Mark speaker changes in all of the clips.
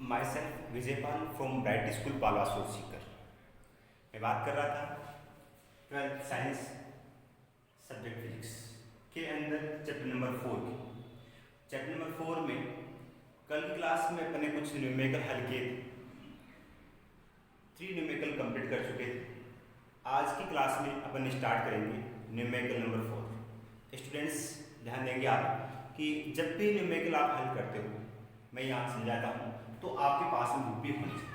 Speaker 1: My self Vijaypal from bright school Palasor Sikar. मैं बात कर रहा था 12th साइंस सब्जेक्ट फिजिक्स के अंदर चैप्टर नंबर 4 की। चैप्टर नंबर 4 में कल की क्लास में अपने कुछ न्यूमेरिकल हल किए थे, 3 न्यूमेरिकल कंप्लीट कर चुके थे। आज की क्लास में अपन स्टार्ट करेंगे न्यूमेरिकल नंबर 4। स्टूडेंट्स ध्यान देंगे आप कि जब भी न्यूमेरिकल आप हल करते हो, मैं यहाँ समझाता हूँ तो आपके पास में बुक भी होनी चाहिए।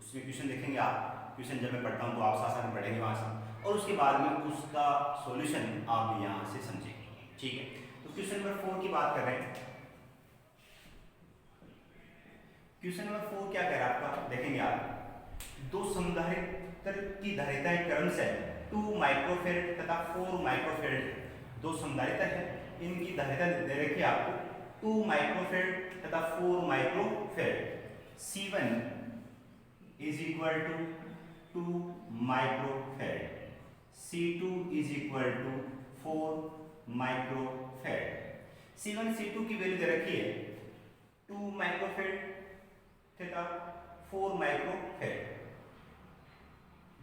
Speaker 1: उसमें क्वेश्चन देखेंगे आप, क्वेश्चन जब मैं पढ़ता हूँ तो आप साथ साथ पढ़ेंगे वहाँ से, और उसके बाद में उसका सॉल्यूशन आप यहाँ से समझेंगे। ठीक है, तो क्वेश्चन नंबर 4 की बात कर रहे हैं। क्वेश्चन नंबर 4 क्या कह रहा है आपका, देखेंगे आप, दो संधारित्र की धारिताएं क्रमशः 2 माइक्रोफेरेड तथा 4 माइक्रोफेरेड, दो संधारित्र है, इनकी धारिता दे रखी है आपको 2 माइक्रोफेरेड तथा 4 microfarad. C1 is equal to 2 microfarad, C2 is equal to 4 microfarad. C1 C2 की वैल्यू दे रखी है 2 माइक्रोफेरेड तथा 4 माइक्रोफेरेड।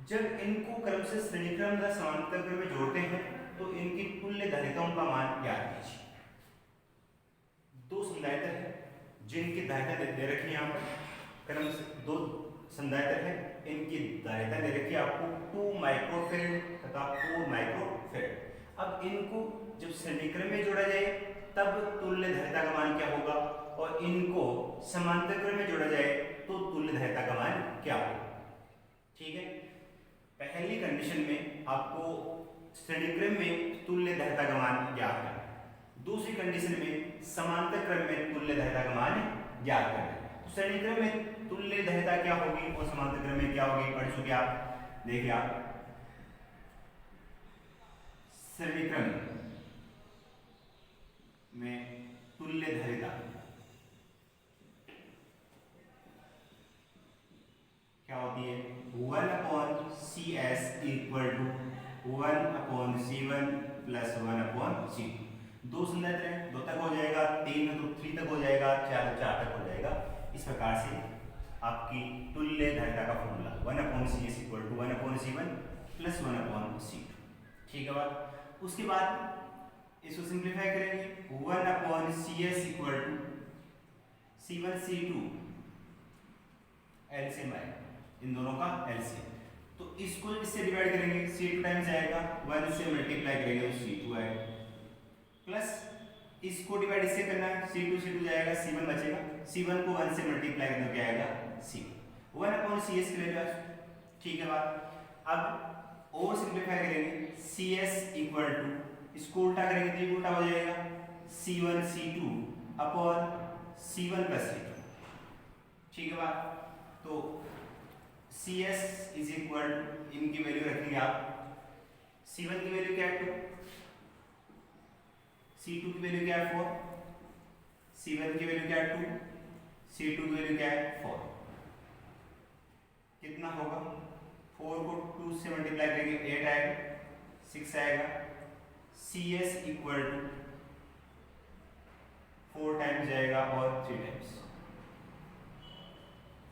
Speaker 1: जब इनको क्रम से श्रेणीक्रम या समांतर क्रम में जोड़ते हैं तो इनकी तुल्य धारिताओं का मान ज्ञात कीजिए। दो संधारित्र है जिनकी धारिता दे रखी है यहाँ पर, क्रम से दो संधारित्र है, इनकी धारिता दे रखी है आपको 2 माइक्रोफेरेड तथा 4 माइक्रोफेरेड। अब इनको जब श्रेणीक्रम में जोड़ा जाए तब तुल्य धारिता का मान क्या होगा, और इनको समांतर क्रम में जोड़ा जाए तो तुल्य धारिता का मान क्या होगा। ठीक है, पहली कंडीशन में आपको श्रेणीक्रम में तुल्य धारिता का मान ज्ञात करना, दूसरी कंडीशन में समांतर क्रम में तुल्य धारिता का मान ज्ञात करना। तो श्रेणीक्रम में तुल्य धारिता क्या होगी और समांतर क्रम में क्या होगी, पढ़ चुके आप। देखिए आप, श्रेणीक्रम में तुल्य धारिता क्या होती है, 1/CS equal to 1/C1 plus 1/C2। दो संधारित्र है, 2 तक हो जाएगा, 3 है तो 3 तक हो जाएगा, 4 तो 4 तक हो जाएगा। इस प्रकार से आपकी तुल्य धारिता का formula 1/CS equal to 1/C1 plus 1/C2। ठीक है बात। उसके बाद इसको सिंप्लीफाई करेंगे, 1/CS equal to C1 C2 LCM आएगा, इन दोनों का एलसीएम। तो इसको इससे डिवाइड करेंगे, C2 टाइम्स आएगा, 1 से मल्टीप्लाई करेंगे तो C2 आएगा, प्लस इसको डिवाइड इससे करना है, C2 जाएगा, C1 बचेगा, C1 को 1 से मल्टीप्लाई करने तो क्या आएगा C1 1/CS की वैल्यू। ठीक है बात। अब और सिंप्लीफाई करेंगे, CS इक्वल टू, इसको उल्टा करेंगे तो उल्टा हो जाएगा, C1 C2 upon C1 plus C2। ठीक है बात। तो CS इज इक्वल टू, इनकी वैल्यू रखेंगे आप, C1 की वैल्यू क्या है 2, C2 की वैल्यू क्या है 4, C1 की वैल्यू क्या है 2, C2 की वैल्यू क्या है 4। कितना होगा, 4 को 2 से मल्टीप्लाई करेंगे 8 आएगा, 6 आएगा। CS इक्वल टू 4 टाइम्स जाएगा और 3 टाइम्स,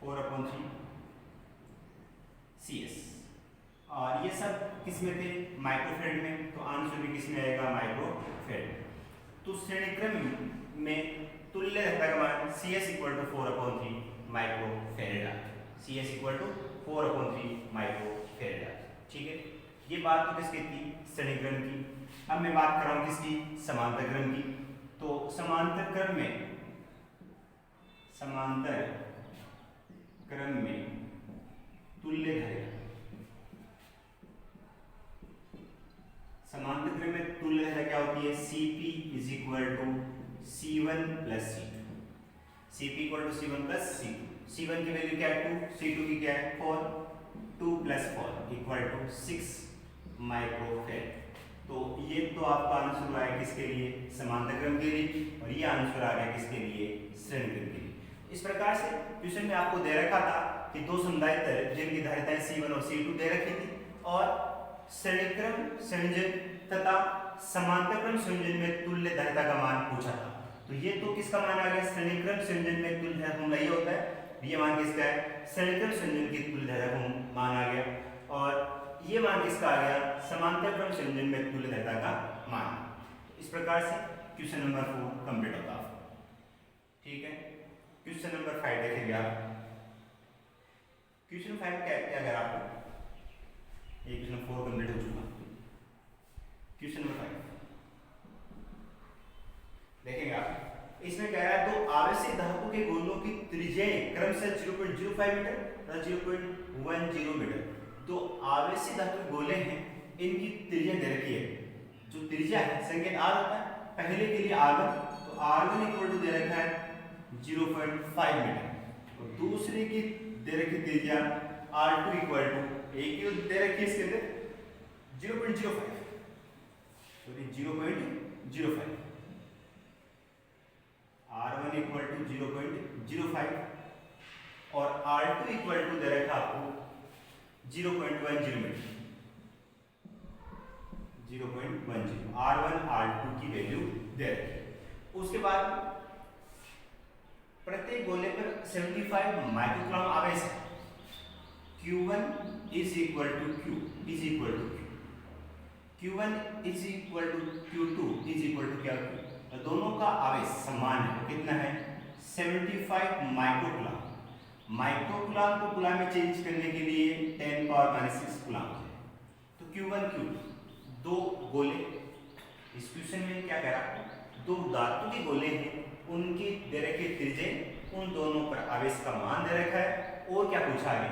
Speaker 1: 4/3 CS। और ये सब किस में थे, माइक्रोफेरेड में, तो आंसर भी किस में आएगा, माइक्रोफेरेड। तो श्रेणीक्रम में तुल्य धारिता का मान CS इक्वल टू 4/3 माइक्रोफेरेड आता है, CS इक्वल टू 4/3 माइक्रोफेरेड आता है। ठीक है, ये बात तो किसकी थी, श्रेणीक्रम की। अब मैं बात कर रहा हूँ किसकी, समांतर क्रम की। तो समांतर क्रम में तुल्य धारिता, समांतर क्रम में तुल्य धारिता क्या होती है, CP is equal to C1 plus C2, CP equal to C1 plus C2। C1 की वैल्यू क्या है 2, C2 की क्या है 4, 2 प्लस 4 इक्वल टू 6 माइक्रोफेरेड। तो ये तो आपका आंसर आ गया किसके लिए, समांतर क्रम के लिए, और ये आंसर आ गया किसके लिए, श्रेणीक्रम के लिए। इस प्रकार से क्वेश्चन में आपको दे रखा था कि दो संधारित्र जिनकी धारिताएं C1 और C2 दे रखी थी, और श्रेणीक्रम संयोजन तथा समांतर क्रम संयोजन में तुल्य धारिता का मान पूछा था। तो ये तो किसका मान आ गया, श्रेणीक्रम संयोजन में तुल्य धारिता फॉर्मूला ये होता है ये मान किसका है, सरणिक्रम संयोजन की तुल्यधारा का मान आ गया, और ये मान किसका आ गया, समांतर क्रम संयोजन में तुल्यधारा का मान। इस प्रकार से क्वेश्चन नंबर 4 कंप्लीट होता है। ठीक है, क्वेश्चन नंबर 5 देखेंगे आप। क्वेश्चन 5 क्या अगर आपको ये क्वेश्चन 4 कंप्लीट हो चुका। क्वेश्चन नंबर 5 देखेंगे आप, इसमें कह रहा है तो आवश्यक धातु के गोलों की त्रिज्याएं क्रमशः 0.05 मीटर तथा 0.10 मीटर। तो आवश्यक धातु के गोले हैं, इनकी त्रिज्या दे रखी है। जो त्रिज्या है संकेत r होता है, पहले के लिए r1, तो r1 इक्वल टू दे रखा है 0.5 मीटर, और दूसरे की दे रखी त्रिज्या r2 इक्वल टू, एक की दे रखी है इसके अंदर 0.05, सॉरी 0.05, r1 इक्वल टू 0.05 और r2 इक्वल टू दे रखा आपको 0.10 मीटर, 0.10, r1 r2 की वैल्यू दे रखी है। उसके बाद प्रत्येक गोले पर 75 माइक्रोकूलम आवेश है। Q1 is equal to Q is equal to Q1 is equal to Q2 is equal to क्या, दोनों का आवेश समान है। कितना है, 75 माइक्रोकूलम। माइक्रोकूलम को कूलम में चेंज करने के लिए 10⁻⁻6 कूलम है। तो Q1 Q2 दो गोले, इस क्वेश्चन में क्या कह रहा है, दो धातु के गोले हैं, उनकी दे रखी त्रिज्या, उन दोनों पर आवेश का मान दे रखा है, और क्या पूछा है,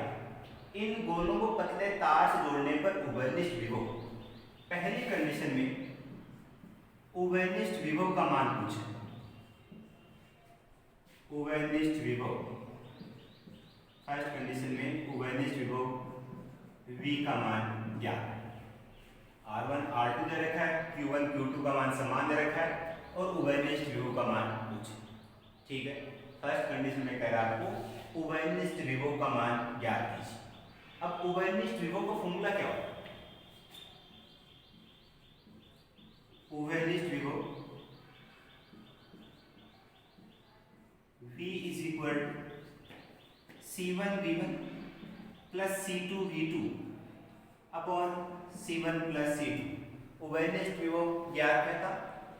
Speaker 1: इन गोलों को पतले तार से जोड़ने पर उभयनिष्ठ विभव, पहली कंडीशन में उभयनिष्ठ विभव का मान पूछा, उभयनिष्ठ विभव, फर्स्ट कंडीशन में उभयनिष्ठ विभव V का मान ज्ञात, R1 R2 दे रखा है, Q1 Q2 का मान समान दे रखा है, और उभयनिष्ठ विभव का मान पूछे। ठीक है, फर्स्ट कंडीशन में कह रहा है आपको उभयनिष्ठ विभव का मान ज्ञात कीजिए। अब उभयनिष्ठ विभव का फॉर्मूला क्या होगा, उभयनिष्ठ विभव V is equal to C1 V1 plus C2 V2 upon C1 plus C2। उभयनिष्ठ विभव ज्ञात करता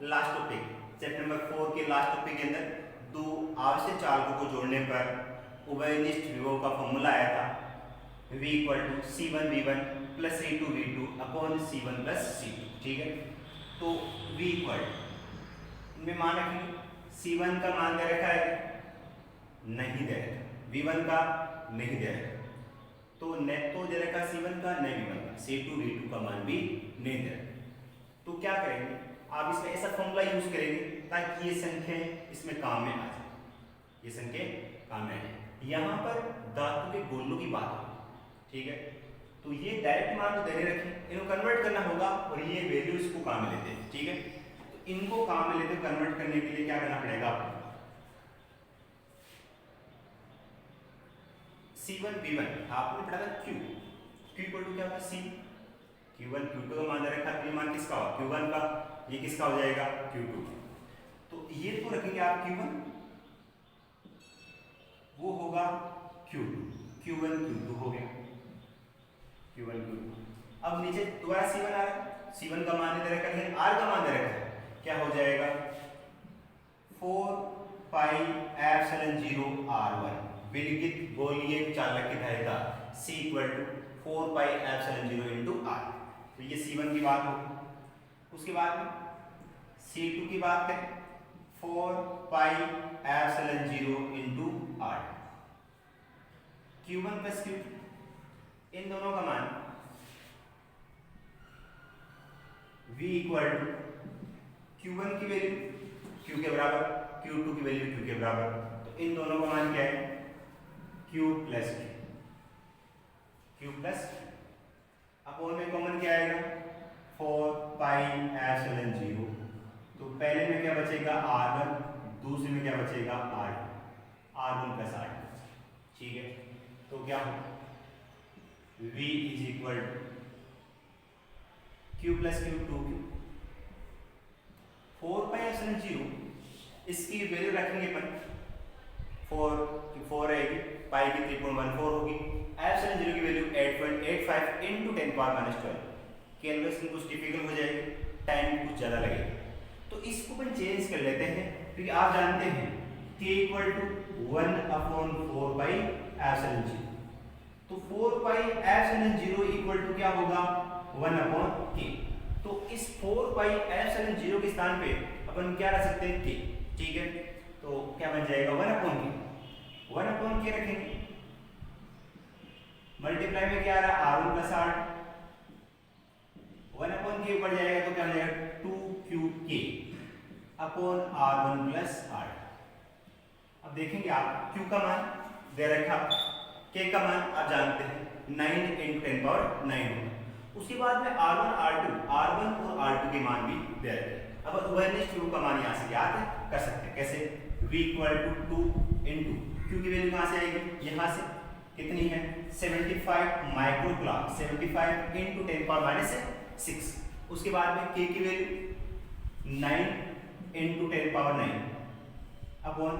Speaker 1: लास्ट टॉपिक चैप्टर नंबर 4 के लास्ट टॉपिक के अंदर दो आवश्यक चालकों को जोड़ने पर उभयनिष्ठ विभव का फॉर्मूला आया था, V equal to C1 V1 plus C2 V2 upon C1 plus C2। ठीक है, तो V इक्वल में मान रखिए, C1 का मान दे रखा है, नहीं दे रखा, V1 का नहीं दे रखा, तो न तो दे रखा C1 का, न V1 का, C2 V2 का मान भी नहीं दे रखा। तो क्या करेंगे, आप इसमें ऐसा फॉर्मूला यूज करेंगे ताकि ये संख्या इसमें काम में आ जाए, ये संख्या काम में आए। यहाँ पर धातु के गोलों की बात है। ठीक है, तो ये डायरेक्ट मान तो देने रखें, इनको कन्वर्ट करना होगा, और ये वैल्यू इसको काम में लेते हैं। ठीक है, तो इनको काम में लेते कन्वर्ट करने के लिए क्या करना पड़ेगा आपको, C1 V1 आपने पढ़ा था Q इक्वल टू क्या होगा C, Q1 Q2 का मान दे रखा, ये मान किसका होगा, Q1 का, ये किसका हो जाएगा Q2। तो ये तो रखेंगे आप Q1, वो होगा Q2, Q1 Q2 हो गया, Q1 Q2। अब नीचे दोबारा C1 आ रहा है, C1 का मान दे रखा है, R का मान दे रखा है, क्या हो जाएगा 4πε0 R1 विलगित गोलीय चालक की धारिता C equal to 4πε0 into R। तो ये C1 की बात होगी। उसके बाद में C2 की बात करें, 4πε0 into R। Q1 plus Q2 इन दोनों का मान V इक्वल टू Q1 की वैल्यू Q के बराबर, Q2 की वैल्यू Q के बराबर, तो इन दोनों का मान क्या है Q plus Q plus upon में कॉमन क्या आएगा 4πε0। तो पहले में क्या बचेगा R1, दूसरे में क्या बचेगा R2, R1 प्लस R2। ठीक है, तो क्या हो V is equal to Q plus Q 2Q। 4πε0 इसकी वैल्यू रखेंगे अपन 4 आएगी, पाई की 3.14 होगी, एप्सिलॉन जीरो की वैल्यू 8.85 इंटू 10⁻12। कैलकुलेशन कुछ डिफिकल्ट हो जाएगी, टाइम कुछ ज़्यादा लगेगा, तो इसको अपन चेंज कर लेते हैं, क्योंकि आप जानते हैं k equal to 1/4 pi epsilon zero, तो 4 pi epsilon zero equal to क्या होगा 1/k। तो इस 4 पाई एप्सिलॉन जीरो के स्थान पे अपन क्या रख सकते हैं k, ठीक है, तो क्या बन जाएगा 1/k रखेंगे, मल्टीप्लाई में क्या आ रहा है r1 प्लस r, 1/k ऊपर जाएगा तो क्या हो जाएगा 2qk upon r1 plus r। अब देखेंगे आप q का मान दे रखा, k का मान आप जानते हैं 9 × 10⁻9 होगा, उसके बाद में r1 और r2 के मान भी दे रखे। अब उभयनिष्ठ ध्रुव का मान यहाँ से याद कर सकते हैं, कैसे v equal to 2 into q की वैल्यू कहाँ से आएगी, यहाँ से कितनी है 75 माइक्रोकूलम, 75 इंटू 10⁻6, उसके बाद में k की value 9 into 10⁻9 upon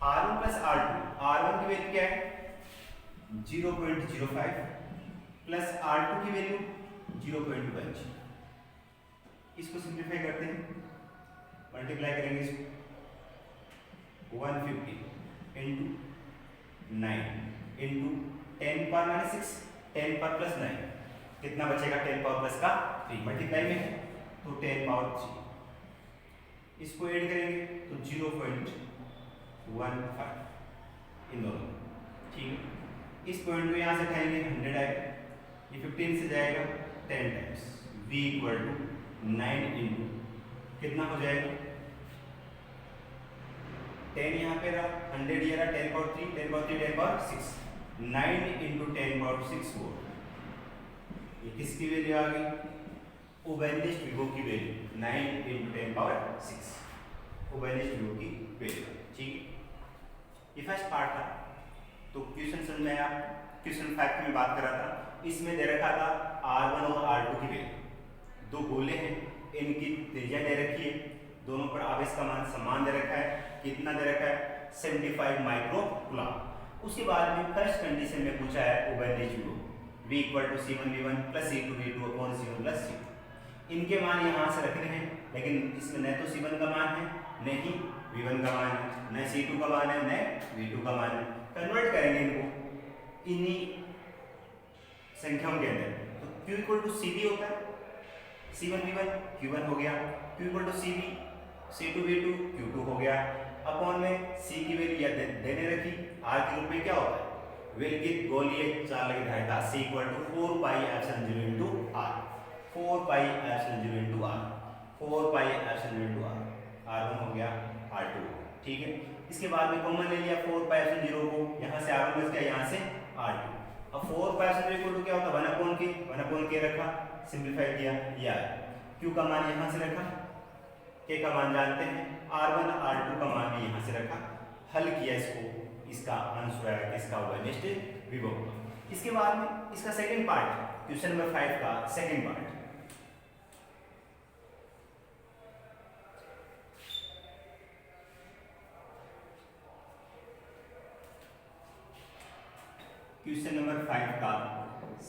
Speaker 1: r1 plus r1 की वैल्यू क्या है 0.05 प्लस r2 की वैल्यू 0.1। इसको सिंप्लीफाई करते हैं, मल्टीप्लाई करेंगे इसको 150 इंटू 9 इंटू 10⁻6, 10 पर प्लस 9 कितना बचेगा 10 पावर प्लस का 3, मल्टीप्लाई में है तो 10 पावर 3, इसको ऐड करेंगे तो 0.15 इन दोनों, ठीक है। इस पॉइंट को यहाँ से उठाएंगे 100 आएगा, ये 15 से जाएगा 10 times, v equal to 9 into कितना हो जाएगा 10 यहाँ पे रहा, 100 ये रहा, 10 power 3, 10 power 3, 10 power 6, 9 into 10 power 6 volt. ये किसकी वैल्यू आ गई, उभयनिष्ठ विभव की वैल्यू 9 इंटू 10 पावर 6, उभयनिष्ठ विभव की वैल्यू, ठीक है। ये फर्स्ट पार्ट था, तो क्वेश्चन समझ में आया। क्वेश्चन 5 की मैं बात कर रहा था, इसमें दे रखा था r1 और r2 की वैल्यू, दो गोले हैं, इनकी त्रिज्या दे रखी है, दोनों पर आवेश का मान समान दे रखा है, कितना दे रखा है 75 माइक्रोकूलम। उसके बाद में फर्स्ट कंडीशन में पूछा है उभयनिष्ठ विभव v equal to c1v1 plus c2v2 upon c1 plus c2। इनके मान यहाँ से रखने हैं, लेकिन इसमें न तो c1 का मान है, न ही v1 का मान है, न c2 का मान है, न v2 का मान है। कन्वर्ट करेंगे इनको इन्हीं संख्याओं के अंदर, तो q इक्वल टू cv होता है, c1v1 q1 हो गया, q equal to cv c2v2 q2 हो गया, अपॉन में c की वैल्यू या देने रखी, r के रूप में क्या होता है विलगित गोलीय चालक धारिता c equal to 4 pi epsilon 0 into r, 4 pi epsilon 0 into r, 4 pi epsilon 0 into r, r1 हो गया r2, ठीक है। इसके बाद में कॉमन ले लिया 4 पाई एप्सिलॉन 0 को, यहाँ से r1 बच गया, यहाँ से r2। अब 4 पाई एप्सिलॉन 0 इक्वल टू क्या होता है 1 अपॉन k रखा, सिंपलीफाई किया, ये आ q का मान यहाँ से रखा, k का मान जानते हैं, r1 r2 का मान भी यहाँ से रखा, हल किया इसको, इसका आंसर आया किसका उभयनिष्ठ विभव। इसके बाद में इसका सेकंड पार्ट, क्वेश्चन नंबर 5 का सेकंड पार्ट, क्वेश्चन नंबर 5 का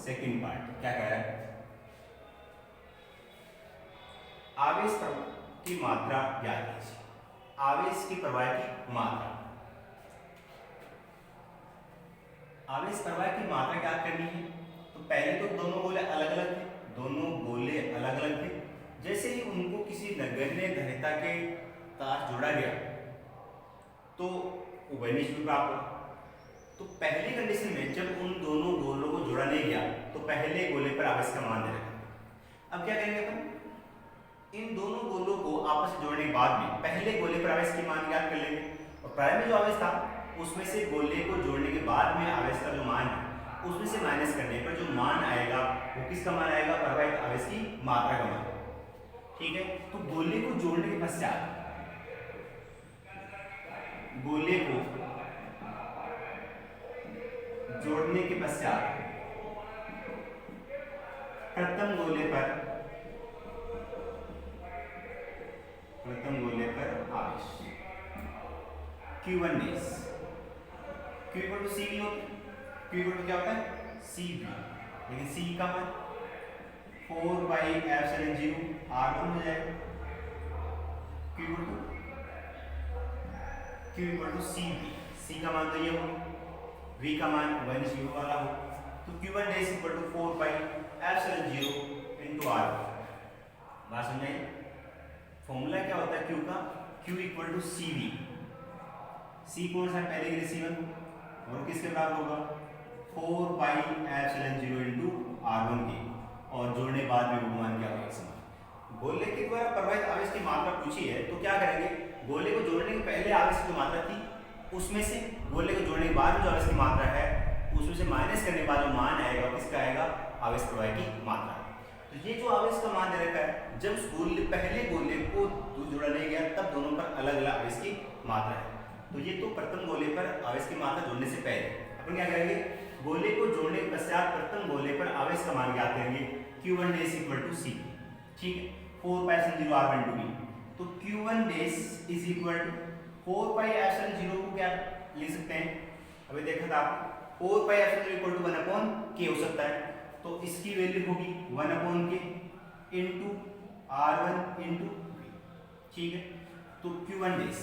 Speaker 1: सेकंड पार्ट क्या कह रहा है, आवेश की मात्रा ज्ञात कीजिए। आवेश की प्रवाह की मात्रा, आवेश प्रवाह की मात्रा क्या करनी है, तो पहले तो दोनों गोले अलग अलग थे, दोनों गोले अलग अलग थे, जैसे ही उनको किसी नगण्य धारिता के साथ जोड़ा गया तो उभयनिष्ठ विभव प्राप्त हुआ। तो पहली कंडीशन में जब उन दोनों गोलों को जोड़ा नहीं गया तो पहले गोले पर आवेश का मान दे रखा। अब क्या करेंगे अपन, इन दोनों गोलों को आपस में जोड़ने के बाद में पहले गोले पर आवेश की मान ज्ञात कर लेंगे, और प्रारंभ में जो आवेश था उसमें से गोले को जोड़ने के बाद में आवेश का जो मान है उसमें से माइनस करने पर जो मान आएगा वो किसका मान आएगा, प्रवाहित आवेश की मात्रा का मान, ठीक है। तो गोले को जोड़ने के पश्चात, गोले को जोड़ने के पश्चात प्रथम गोले पर आवेश Q1 dash Q equal to C V होता है, Q इक्वल टू क्या होता है सी वी, लेकिन C का मान 4/ε0 R1 हो जाएगा। Q equal to C V, C का मान तो ये होगा, V का मान 1/0 वाला हो, तो Q1 dash equal to 4/ε0 into R1। बात समझाइए, फॉर्मूला क्या होता है Q का, Q equal to C V, C कौन सा पहले के रिसीवर और किसके बराबर होगा 4/ε0 इंटू R1 के, और जोड़ने बाद में विभवमान क्या होगा समान। गोले के द्वारा प्रवाहित आवेश की मात्रा पूछी है तो क्या करेंगे, गोले को जोड़ने के पहले आवेश की जो मात्रा थी उसमें से गोले को जोड़ने के बाद जो आवेश की मात्रा है उसमें से माइनस करने के बाद जो मान आएगा किसका आएगा, आवेश प्रवाह की मात्रा। तो ये जो आवेश का मान दे रखा है, जब पहले गोले को जोड़ा नहीं गया तब दोनों पर अलग अलग आवेश की मात्रा है। तो ये तो प्रथम गोले पर आवेश की मात्रा जोड़ने से पहले अपन क्या करेंगे, गोले को जोड़ने के पश्चात प्रथम गोले पर आवेश का मान ज्ञात करेंगे Q1 डैश इक्वल टू सी, ठीक है 4/ε0 R1 टू बी। तो Q1 dash is equal to 4/ε0 को क्या लिख सकते हैं, अभी देखा था आप 4/ε0 इक्वल टू 1/k हो सकता है, तो इसकी वैल्यू होगी 1/k into R1 into B, ठीक है। तो Q1 डैश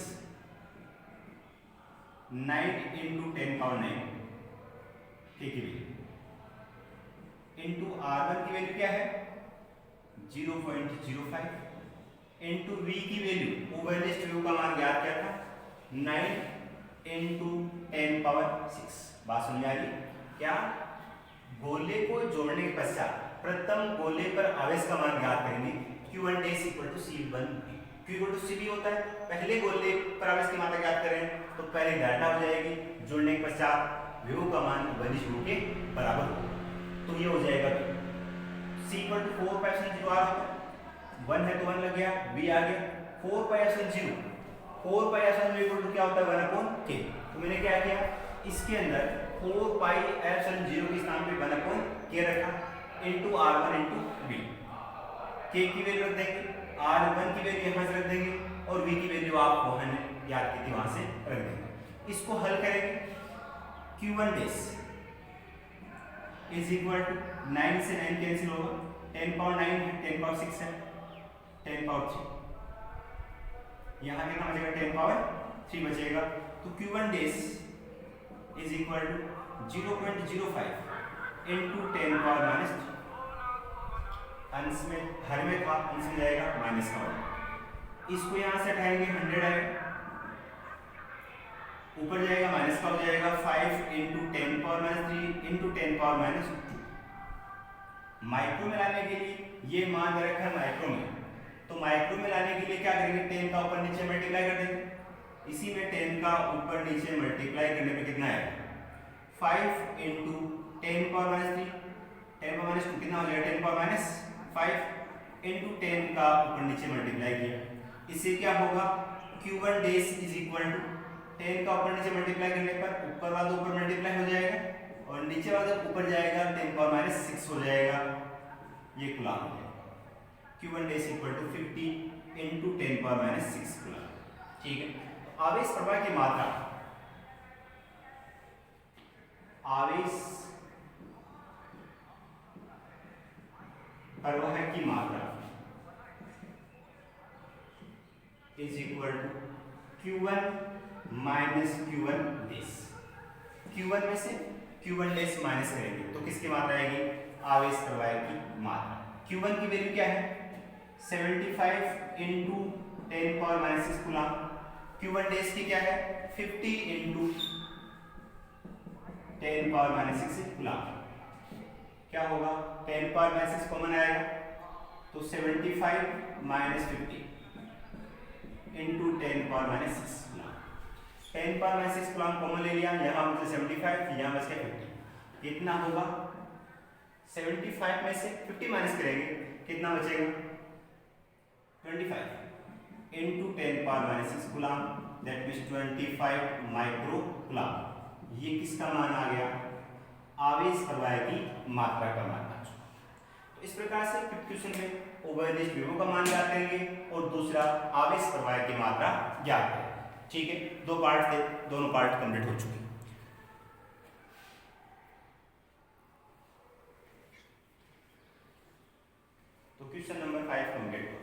Speaker 1: 9 इंटू 10⁻9 ठीक है इंटू R1 की वैल्यू क्या है 0.05 इंटू V की वैल्यू ओवरलेस्ट व्यू का मान ज्ञात किया था 9 इंटू 10⁻6। बात समझ आ रही क्या, गोले को जोड़ने के पश्चात प्रथम गोले पर आवेश का मान ज्ञात करेंगे Q1 dash equal to C1 Q equal to CB होता है, पहले गोले पर आवेश की मात्रा ज्ञात करें तो पहले डाटा हो जाएगी, जोड़ने के पश्चात विभव का मान 1/0 के बराबर होगा, तो ये हो जाएगा C इक्वल टू 4/ε0 R होता है, 1 है तो 1 लग गया, B आ गया 4/ε0 इक्वल टू क्या होता है 1/k। तो मैंने क्या किया, इसके अंदर 4/ε0 के स्थान पे 1/k रखा into R1 into B, k की वैल्यू रख देंगे, R1 की वैल्यू यहाँ से रख देंगे और V की वैल्यू आप वहाँ याद की थी वहां से रख देंगे। इसको हल करेंगे, Q1 dash is equal to 9 से 9 कैंसिल होगा, 10⁻9 है 10⁻6 है 10⁻3, यहाँ कितना बचेगा 10⁻3 बचेगा। तो Q1 dash is equal to 0.05 into 10⁻−3, अंश में हर में था अंश में जाएगा माइनस का होगा, इसको यहाँ से हटाएंगे 100 आएगा, ऊपर जाएगा माइनस का हो जाएगा 5 इंटू 10⁻3 इंटू 10⁻2। माइक्रो में लाने के लिए ये मान दे रखा है माइक्रो में, तो माइक्रो में लाने के लिए क्या करेंगे 10 का ऊपर नीचे मल्टीप्लाई कर देंगे, इसी में 10 का ऊपर नीचे मल्टीप्लाई करने पे कितना आएगा 5 इंटू 10⁻3 10⁻2 कितना हो जाएगा 10⁻5 इंटू 10 का ऊपर नीचे मल्टीप्लाई किया, इससे क्या होगा Q1 dash is equal to 10 का ऊपर नीचे मल्टीप्लाई करने पर ऊपर वाला ऊपर मल्टीप्लाई हो जाएगा और नीचे वाला ऊपर जाएगा 10⁻6 हो जाएगा, ये कूलम हो जाएगा। Q1 dash equal to 50 into 10⁻6 coulomb, ठीक है। तो आवेश प्रवाह की मात्रा, आवेश प्रवाह की मात्रा is equal to Q1 minus Q1 dash, Q1 में से Q1 डैश माइनस करेंगे तो किसकी मात्रा आएगी, आवेश प्रवाह की मात्रा। Q1 की वैल्यू क्या है 75 इंटू 10⁻6 कूलम, Q1 डैश की क्या है 50 इंटू 10⁻6 कूलम, क्या होगा 10⁻6 कॉमन आएगा तो 75 minus 50 into 10⁻6 coulomb, 10⁻6 coulomb common ले लिया, यहाँ मुझे 75 यहाँ बच गया 50, कितना होगा 75 में से 50 माइनस करेंगे कितना बचेगा 25 into 10⁻6 coulomb, that means 25 micro coulomb. ये किसका मान आ गया, आवेश प्रवाह की मात्रा का मान आ चुका। तो इस प्रकार से क्वेश्चन में ओवरलेस्ट विभव का मान ज्ञात करेंगे और दूसरा आवेश प्रवाह की मात्रा ज्ञात करेंगे, ठीक है। दो पार्ट थे, दोनों पार्ट कंप्लीट हो चुके। Question number 5 from get